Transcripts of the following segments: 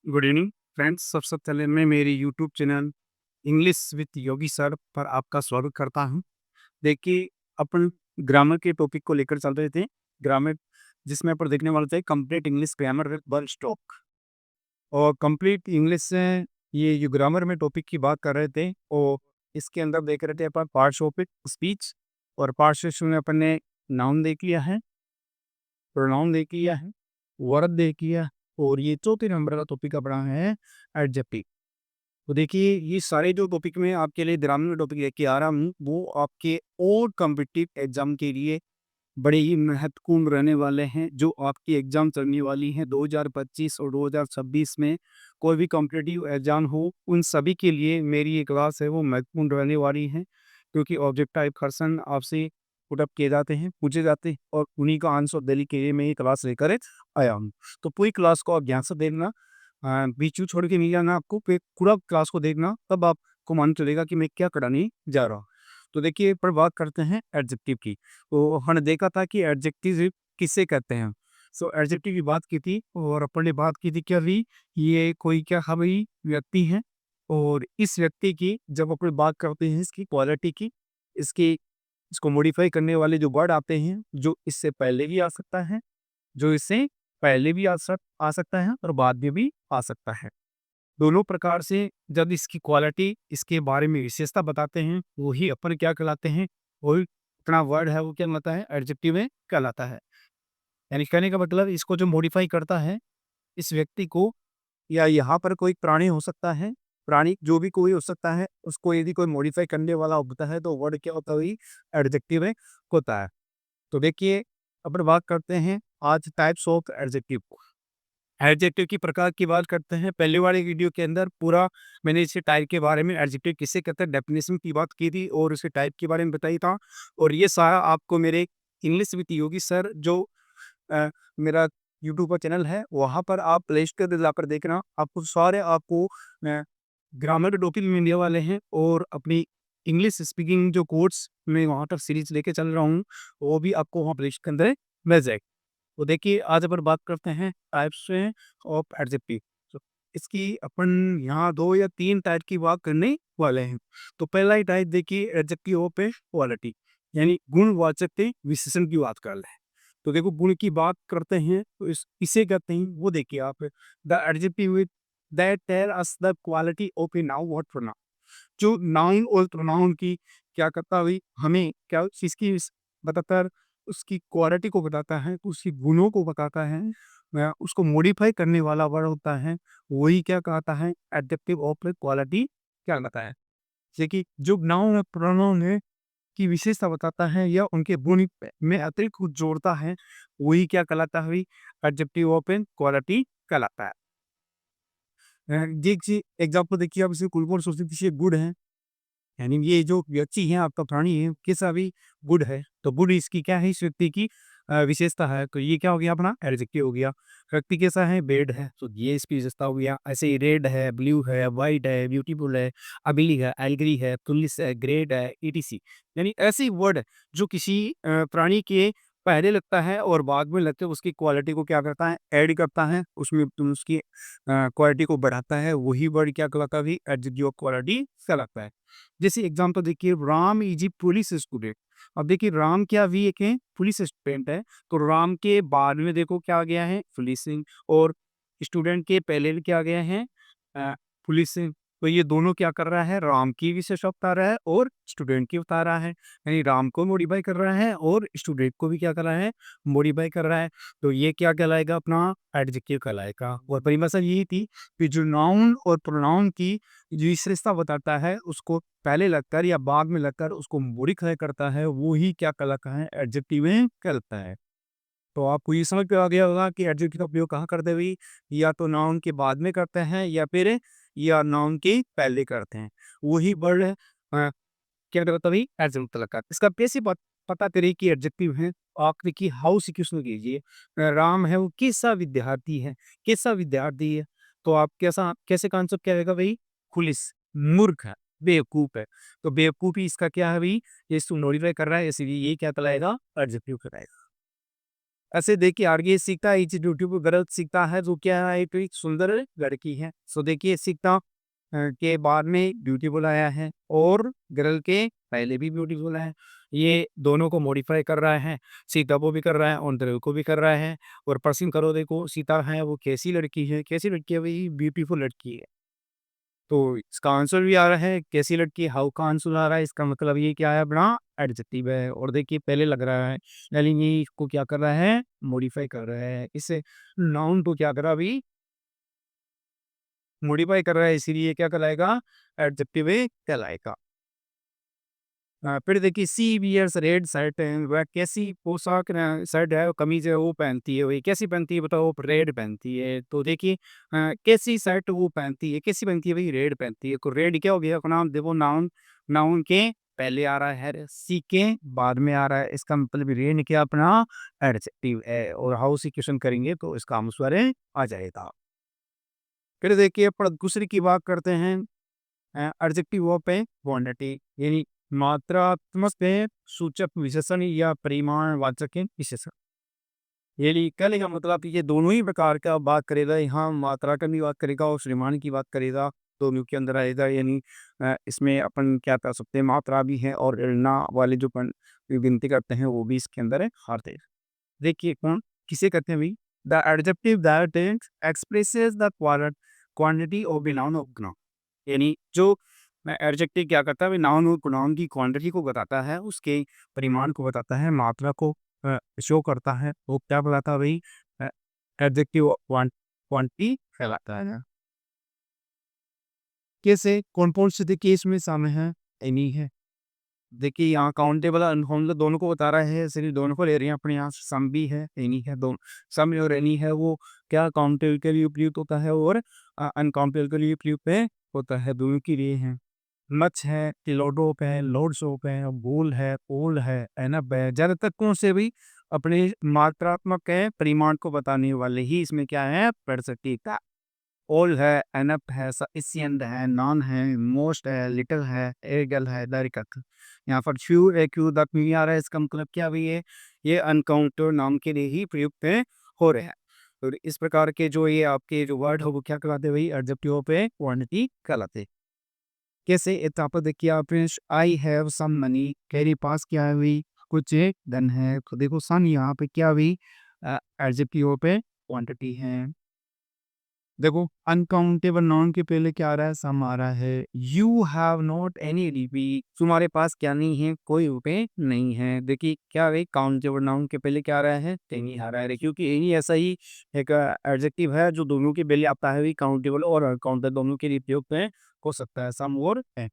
Good evening friends. सबसे पहले मैं मेरी YouTube channel English with Yogi sir पर आपका स्वागत करता हूं। देखिए, अपन ग्रामर के टॉपिक को लेकर चल रहे थे। ग्रामर जिसमें अपन देखने वाले थे complete English grammar with one stroke. और कंप्लीट इंग्लिश से ये जो ग्रामर में टॉपिक की बात कर रहे थे, और इसके अंदर देख रहे थे अपन पार्ट्स ऑफ स्पीच। और पार्ट सेक्शन में अपन ने नाउन देख लिया है, प्रोनाउन देख लिया है, वर्ब देख लिया, और ये चौथे नंबर का टॉपिक अपना है एडजेक्टिव। तो देखिए, ये सारे जो टॉपिक में आपके लिए ग्रामीण में टॉपिक लेके आ रहा हूँ, वो आपके और कॉम्पिटिटिव एग्जाम के लिए बड़े ही महत्वपूर्ण रहने वाले हैं। जो आपकी एग्जाम चलने वाली हैं 2025 और 2026 में, कोई भी कॉम्पिटिटिव एग्जाम हो, उन सभी के लिए मेरी ये क्लास है वो महत्वपूर्ण रहने वाली है। क्योंकि ऑब्जेक्ट टाइप क्वेश्चन आपसे पुटअप किए जाते हैं, पूछे जाते हैं, और उन्हीं का आंसर देने के लिए मैं ये क्लास लेकर आया हूँ। तो पूरी क्लास को आप ध्यान से देखना, बीच में छोड़ के नहीं जाना आपको, पूरा क्लास को देखना, तब आपको मालूम चलेगा कि मैं क्या कराने जा रहा हूँ। तो देखिए, पर बात करते हैं एडजेक्टिव की। तो हमने देखा था कि एडजेक्टिव किसे कहते हैं। सो एडजेक्टिव की बात की थी, और अपन ने बात की थी क्या भी, ये कोई क्या हवाई व्यक्ति है। और इस व्यक्ति की जब अपन बात करते हैं इसकी क्वालिटी की, इसकी इसको मॉडिफाई करने वाले जो वर्ड आते हैं, जो इससे पहले भी आ सकता है, जो इससे पहले भी आ सकता है, और बाद में भी आ सकता है। दोनों प्रकार से जब इसकी क्वालिटी, इसके बारे में विशेषता बताते हैं, वही अपन क्या कहलाते हैं, वही इतना वर्ड है वो क्या कहलाता है, एडजेक्टिव में कहलाता है। यानी कहने का मतलब, इसको जो मॉडिफाई करता है इस व्यक्ति को, या यहाँ पर कोई प्राणी हो सकता है, प्राणी जो भी कोई हो सकता है, उसको यदि कोई मॉडिफाई करने वाला होता है तो वर्ड क्या होता है, वही एडजेक्टिव में होता है। तो देखिए, अपन बात करते हैं आज टाइप्स ऑफ एडजेक्टिव। एडजेक्टिव की प्रकार की बात करते हैं। पहले वाले वीडियो के अंदर पूरा मैंने इसे टाइप के बारे में, एडजेक्टिव किसे कहते हैं, डेफिनेशन की बात की थी, और उसके टाइप के बारे में बताई था। और ये सारा आपको मेरे इंग्लिश विद योगी सर, जो मेरा यूट्यूब का चैनल है, वहाँ पर आप प्ले स्टोर पे जाकर देखना, आपको सारे आपको ग्रामर के टॉपिक मिलने वाले हैं। और अपनी इंग्लिश स्पीकिंग जो कोर्स मैं वहाँ तक सीरीज लेके चल रहा हूँ, वो भी आपको वहाँ प्ले स्टोर के अंदर मिल जाएगी। तो देखिए, आज अपन बात करते हैं टाइप्स में ऑफ एडजेक्टिव। तो इसकी अपन यहाँ 2 या 3 टाइप की बात करने वाले हैं। तो पहला ही टाइप देखिए, एडजेक्टिव ऑफ ए क्वालिटी, यानी गुणवाचक के विशेषण की बात कर रहे हैं। तो देखो, गुण की बात करते हैं तो इसे कहते हैं, वो देखिए आप, the adjective with that tell us the quality of a noun और प्रोनाउन। जो नाउन और प्रोनाउन की क्या करता है भाई, हमें क्या चीज़ की बताता है, उसकी क्वालिटी को बताता है, उसकी गुणों को बताता है, उसको मॉडिफाई करने वाला वर्ड होता है, वही क्या कहता है, एडजेक्टिव ऑफ क्वालिटी क्या कहता है। जैसे कि जो नाउन और प्रोनाउन है की विशेषता बताता है, या उनके गुण में अतिरिक्त कुछ जोड़ता है, वही क्या कहलाता है भाई, एडजेक्टिव ऑफ क्वालिटी कहलाता है। जी एग्जाम्पल देखिए, आप इसे कुल सोचते गुड है, यानी ये जो व्यक्ति है, आपका प्राणी है, कैसा भी गुड है, तो गुड इसकी क्या है, इस व्यक्ति की विशेषता है। तो ये क्या हो गया, अपना एडजेक्टिव हो गया। व्यक्ति कैसा है, बेड है, तो ये इसकी विशेषता हो गया। ऐसे ही रेड है, ब्लू है, वाइट है, ब्यूटीफुल है, अबिली है, एलग्री है, पुलिस है, ग्रेट है, ईटीसी। यानी ऐसी वर्ड जो किसी प्राणी के पहले लगता है और बाद में लगते है, उसकी क्वालिटी को क्या करता है, ऐड करता है, उसमें तुम उसकी क्वालिटी को बढ़ाता है, वही वर्ड क्या कहलाता है, भी एडजेक्टिव ऑफ क्वालिटी कहलाता है। जैसे एग्जांपल देखिए, Ram is a police student. अब देखिए, राम क्या भी एक है, पुलिस स्टूडेंट है। तो राम के बाद में देखो क्या आ गया है, पुलिसिंग, और स्टूडेंट के पहले भी क्या आ गया है, पुलिसिंग। तो ये दोनों क्या कर रहा है, राम की विशेषता बता रहा है और स्टूडेंट की बता रहा है। यानी राम को मॉडिफाई कर रहा है और स्टूडेंट को भी क्या कर रहा है, मॉडिफाई कर रहा है। तो ये क्या कहलाएगा, अपना एडजेक्टिव कहलाएगा। और परिभाषा यही थी कि जो नाउन और प्रोनाउन की जो विशेषता बताता है, उसको पहले लगकर या बाद में लगकर उसको मॉडिफाई करता है, वो ही क्या कहलाता है, एडजेक्टिव में कहलाता है। तो आपको ये समझ में आ गया होगा कि एडजेक्टिव का उपयोग कहाँ करते हैं भाई, या तो नाउन के बाद में करते हैं, या फिर या नाउन के पहले करते हैं। वही वर्ड क्या कहता है भाई, एडजेक्टिव लगा। इसका बेसिक पता करिए कि एडजेक्टिव है। आप देखिए, हाउस क्वेश्चन कीजिए, राम है वो कैसा विद्यार्थी है, कैसा विद्यार्थी है। तो आप कैसा कैसे कॉन्सेप्ट क्या रहेगा भाई, खुलिस, मूर्ख है, बेवकूफ है। तो बेवकूफी इसका क्या है भाई, ये इसको नोटिफाई कर रहा है, इसलिए ये क्या कहलाएगा, एडजेक्टिव कहलाएगा। ऐसे देखिए आगे सीखता है, इस यूट्यूब गर्ल सीखता है जो क्या है, एक सुंदर लड़की है। सो देखिए सीखता के बाद में ब्यूटीफुल आया है और गर्ल के पहले भी ब्यूटीफुल है। ये दोनों को मॉडिफाई कर रहा है, सीता को भी कर रहा है और गर्ल को भी कर रहा है। और पसंद करो देखो सीता है वो कैसी लड़की है, कैसी लड़की है भाई, ब्यूटीफुल लड़की है। तो इसका आंसर भी आ रहा है कैसी लड़की, हाउ का आंसर आ रहा है, इसका मतलब ये क्या है अपना एडजेक्टिव है। और देखिए पहले लग रहा है लेकिन ये इसको क्या कर रहा है, मॉडिफाई कर रहा है, इससे नाउन को क्या कर रहा है अभी, मॉडिफाई कर रहा है, इसीलिए क्या कहलाएगा, एडजेक्टिव कहलाएगा। फिर देखिए सी वियर्स रेड शर्ट है, वह कैसी पोशाक शर्ट है, कमीज है वो पहनती है, वही कैसी पहनती है बताओ, रेड पहनती है। तो देखिए कैसी शर्ट वो पहनती है, कैसी पहनती है भाई, रेड पहनती है। तो रेड क्या हो गया अपना, देखो नाउन, नाउन के पहले आ रहा है, सी के बाद में आ रहा है, इसका मतलब रेड क्या अपना एडजेक्टिव है। और हाउ से क्वेश्चन करेंगे तो इसका आंसर आ जाएगा। फिर देखिए दूसरी की बात करते हैं, एडजेक्टिव वर्ब है क्वांटिटी, यानी मात्रात्मक है, सूचक विशेषण या परिमाणवाचक है विशेषण। यानी कहने का मतलब कि ये दोनों ही प्रकार का बात करेगा, यहाँ मात्रा का भी बात करेगा और परिमाण की बात करेगा, दोनों के अंदर आएगा। यानी इसमें अपन क्या कर सकते हैं, मात्रा भी है और ना वाले जो गिनती करते हैं वो भी इसके अंदर है आते हैं। देखिए कौन किसे कहते हैं भाई, the adjective that expresses the quantity of the noun of noun. यानी जो एडजेक्टिव क्या करता है भाई, नाउन और प्रोनाउन की क्वांटिटी को बताता है, उसके परिमाण को बताता है, मात्रा को शो करता है, वो क्या बताता है भाई, एडजेक्टिव क्वांटिटी कहलाता है। कैसे कौन कौन से देखिए इसमें शामिल है, एनी है। देखिए यहाँ काउंटेबल हम लोग दोनों को बता रहा है, सिर्फ दोनों को ले रहे हैं अपने यहाँ, सम भी है एनी है, दोनों सम और एनी है, वो क्या काउंटेबल के लिए उपयुक्त होता है और अनकाउंटेबल के लिए उपयुक्त होता है, दोनों के लिए है। मच है, टिलोडोप है, लोड सोप है, बोल है, ओल है, एनब है, ज्यादातर कौन से भी अपने मात्रात्मक है परिमाण को बताने वाले ही इसमें क्या है, प्रतीक। ओल है, एनप है, सफिशिएंट है, नॉन है, मोस्ट है, लिटिल है, एगल है, दरकक। यहाँ पर फ्यू एक्यू तक नहीं आ रहा है, इसका मतलब क्या भी है, ये अनकाउंटेबल नाउन के लिए ही प्रयुक्त हो रहे हैं। तो इस प्रकार के जो ये आपके जो वर्ड हो वो क्या कहलाते हैं भाई, एडजेक्टिव पे क्वांटिटी कहलाते हैं। कैसे यहाँ पर देखिए आपने आई हैव सम मनी, मेरे पास क्या है भाई, कुछ धन है। तो देखो सन यहाँ पे क्या हुई, एडजेक्टिव पे क्वांटिटी है। देखो अनकाउंटेबल नाउन के पहले क्या आ रहा है, सम आ रहा है। यू हैव नॉट एनी रुपी, तुम्हारे पास क्या नहीं है, कोई रुपए नहीं है। देखिए क्या है, काउंटेबल नाउन के पहले क्या आ रहा है, एनी आ रहा है, क्योंकि एनी ऐसा ही एक एडजेक्टिव है जो दोनों के पहले आता है, काउंटेबल और अनकाउंटेबल दोनों के लिए प्रयुक्त हो सकता है, सम और है।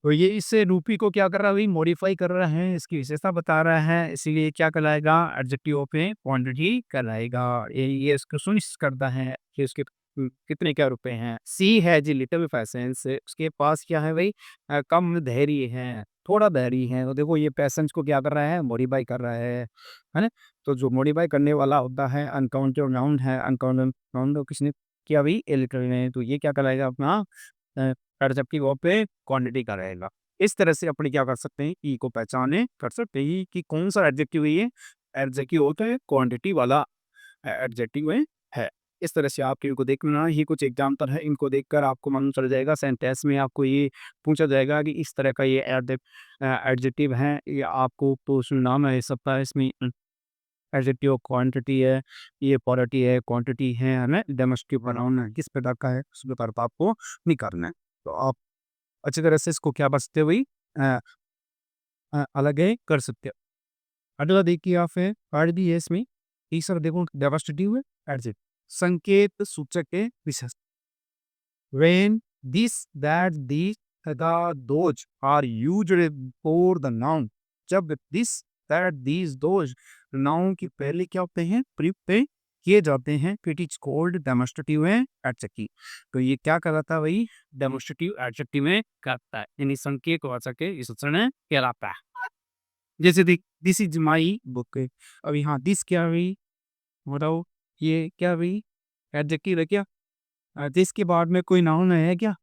तो ये इससे रूपी को क्या कर रहा है भाई, मॉडिफाई कर रहा है, इसकी विशेषता बता रहा है, इसीलिए क्या कहलाएगा, एडजेक्टिव पे क्वांटिटी कहलाएगा। ये इसको सुनिश्चित करता है कि उसके कितने क्या रुपए हैं। सी है जी लिटिल पैसेंस, उसके पास क्या है भाई, कम धैर्य है, थोड़ा धैर्य है। तो देखो ये पैसेंस को क्या कर रहा है, मॉडिफाई कर रहा है ना। तो जो मॉडिफाई करने वाला होता है अनकाउंटेबल नाउन है, अनकाउंटेबल नाउन को किसने किया भाई, ए लिटिल ने, तो ये क्या कहलाएगा अपना एडजेक्टिव पे क्वांटिटी का रहेगा। इस तरह से अपने क्या कर सकते हैं, ई को पहचाने कर सकते हैं कि कौन सा एडजेक्टिव है, ये एडजेक्टिव होता है क्वांटिटी वाला एडजेक्टिव है। इस तरह से आप इनको देखना, ये कुछ एग्जाम्पल है, इनको देखकर आपको मालूम चल जाएगा, सेंटेंस में आपको ये पूछा जाएगा कि इस तरह का ये एडजेक्टिव है, ये आपको तो नाम है सकता है, इसमें एडजेक्टिव क्वांटिटी है, ये क्वालिटी है, क्वांटिटी है ना, डेमोस्ट्रेटिव प्रोनाउन है, किस प्रकार का है उस प्रकार का आपको निकालना है। तो आप अच्छी तरह से इसको क्या बचते हुए अ अलग है कर सकते हो। अगला देखिए आप है वर्ड भी है इसमें, तीसरा देखो डेमोस्ट्रेटिव है, एडजेक्टिव संकेत सूचक है विशेष। When this that this the those are used for the noun, जब this that this those noun के पहले क्या होते हैं, प्रयुक्त किए जाते हैं, it is called demonstrative adjective. तो ये क्या कहलाता है भाई, डेमोस्ट्रेटिव एडजेक्टिव में कहता है, यानी संकेत वाचक है इस क्षण कहलाता है। जैसे देख दिस इज माई बुक, अब यहाँ दिस क्या हुई बताओ, ये क्या हुई, एडजेक्टिव है क्या, दिस के बाद में कोई नाउन है क्या,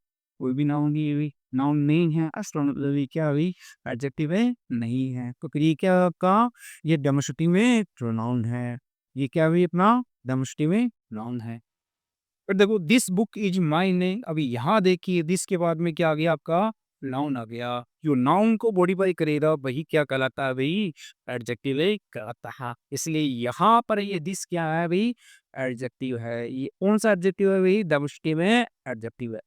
कोई भी नाउन नहीं, ये भी नाउन नहीं है, इसका मतलब ये क्या हुई, एडजेक्टिव है, नहीं है। तो फिर ये क्या है आपका, ये डेमोस्ट्रेटिव में प्रोनाउन है। ये क्या हुई अपना, डेमोस्ट्रेटिव में नाउन है। फिर देखो दिस बुक इज माइन है, अभी यहाँ देखिए दिस के बाद में क्या आ गया आपका, नाउन आ गया। जो नाउन को मॉडिफाई करेगा वही क्या कहलाता है भाई, एडजेक्टिव कहलाता है। इसलिए यहाँ पर ये दिस क्या है भाई, एडजेक्टिव है। ये कौन सा एडजेक्टिव है भाई, डेमोस्ट्रेटिव में एडजेक्टिव है।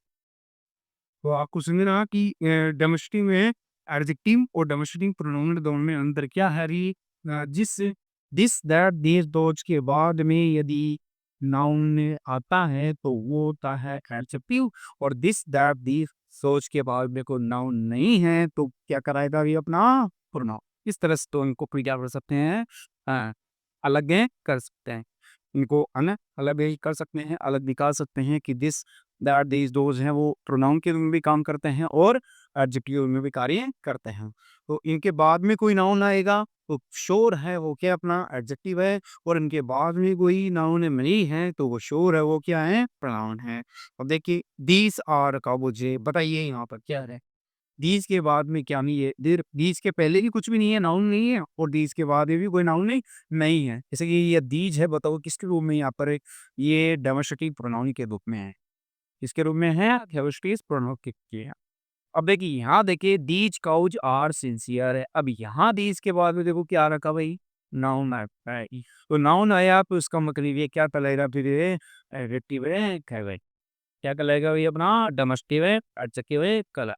तो आपको समझना कि डेमोस्ट्रेटिव में एडजेक्टिव और डेमोस्ट्रेटिव प्रोनाउन दोनों में अंतर क्या है री, जिस दिस दैट दीज दोज के बाद में यदि नाउन आता है तो वो होता है एडजेक्टिव, और दिस दैट दीज सोच के बाद में कोई नाउन नहीं है तो क्या कराएगा ये अपना प्रोनाउन। इस तरह से तो इनको क्या कर सकते हैं, अ, अलग कर सकते हैं। इनको अलग भी कर सकते हैं, अलग निकाल सकते हैं कि दिस दैट दीज दोज हैं वो प्रोनाउन के रूप में भी काम करते हैं और एडजेक्टिव में भी कार्य करते हैं। तो इनके बाद में कोई नाउन आएगा तो श्योर है वो क्या अपना एडजेक्टिव है, और इनके बाद में कोई नाउन नहीं है तो वो श्योर है वो क्या है, प्रोनाउन है। अब देखिए दीज आर का, मुझे बताइए यहाँ पर क्या है, दीज के बाद में क्या नहीं है, देर दीज के पहले भी कुछ भी नहीं है, नाउन नहीं है, और दीज के बाद में भी कोई नाउन नहीं है। जैसे कि ये दीज है, बताओ किसके रूप में यहाँ पर है? ये डेमोस्ट्रेटिव प्रोनाउन के रूप में है। किसके रूप में है, डेमोस्ट्रेटिव प्रोनाउन के है। अब देखिए यहाँ देखिए दीज काउज आर सिंसियर है, अब यहाँ दीज के बाद में देखो क्या रखा भाई, नाउन है। तो नाउन आया तो इसका मतलब ये क्या कहलाएगा, फिर ये एडजेक्टिव है, क्या कहलाएगा भाई अपना, डेमोस्ट्रेटिव है, एडजेक्टिव है, कलर।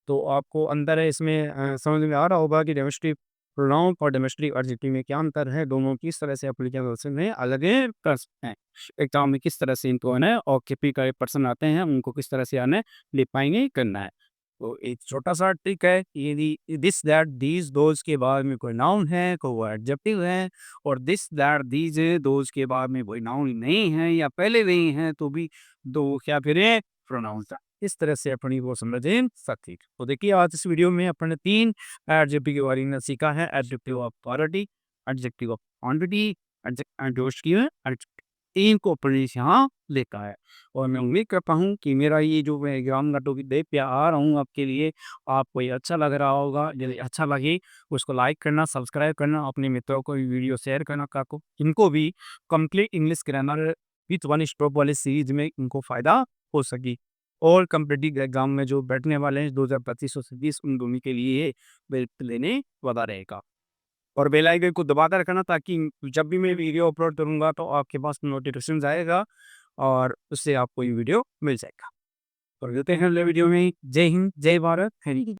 तो आपको अंदर है इसमें, समझ में आ रहा होगा कि डोमेस्टिक प्रोनाउन और डोमेस्टिक एडजेक्टिव में क्या अंतर है, दोनों किस तरह से एप्लीकेशन में अलग कर सकते हैं। एग्जाम में किस तरह से इनको है ना, और केपी का पर्सन आते हैं उनको किस तरह से आने लिपाएंगे करना है। तो एक छोटा सा ट्रिक है, यदि दिस दैट दीज दोज के बाद में कोई नाउन है तो वो एडजेक्टिव है, और दिस दैट दीज दोज के बाद में कोई नाउन नहीं है या पहले नहीं है तो भी दो क्या फिर प्रोनाउन। इस तरह से अपनी वो समझें सकती। तो देखिए आज इस वीडियो में अपन ने 3 एडजेक्टिव के बारे में सीखा है, adjective of quality, adjective of quantity, adjective adjective 3 को अपन ने यहाँ लिखा है। और मैं उम्मीद करता हूँ कि मेरा ये जो मैं एग्जाम का टॉपिक दे पे आ रहा हूँ आपके लिए, आपको ये अच्छा लग रहा होगा। यदि अच्छा लगे उसको लाइक करना, सब्सक्राइब करना, अपने मित्रों को ये वीडियो शेयर करना, काको इनको भी complete English grammar with one stop वाले सीरीज में इनको फायदा हो सके। और कॉम्पिटिटिव एग्जाम में जो बैठने वाले हैं 2025 और 26 उन दोनों के लिए बिल्कुल लेने वाला रहेगा। और बेल आइकन को दबाकर रखना ताकि जब भी मैं वीडियो अपलोड करूंगा तो आपके पास नोटिफिकेशन आएगा और उससे आपको ये वीडियो मिल जाएगा। तो मिलते हैं अगले वीडियो में। जय हिंद, जय भारत।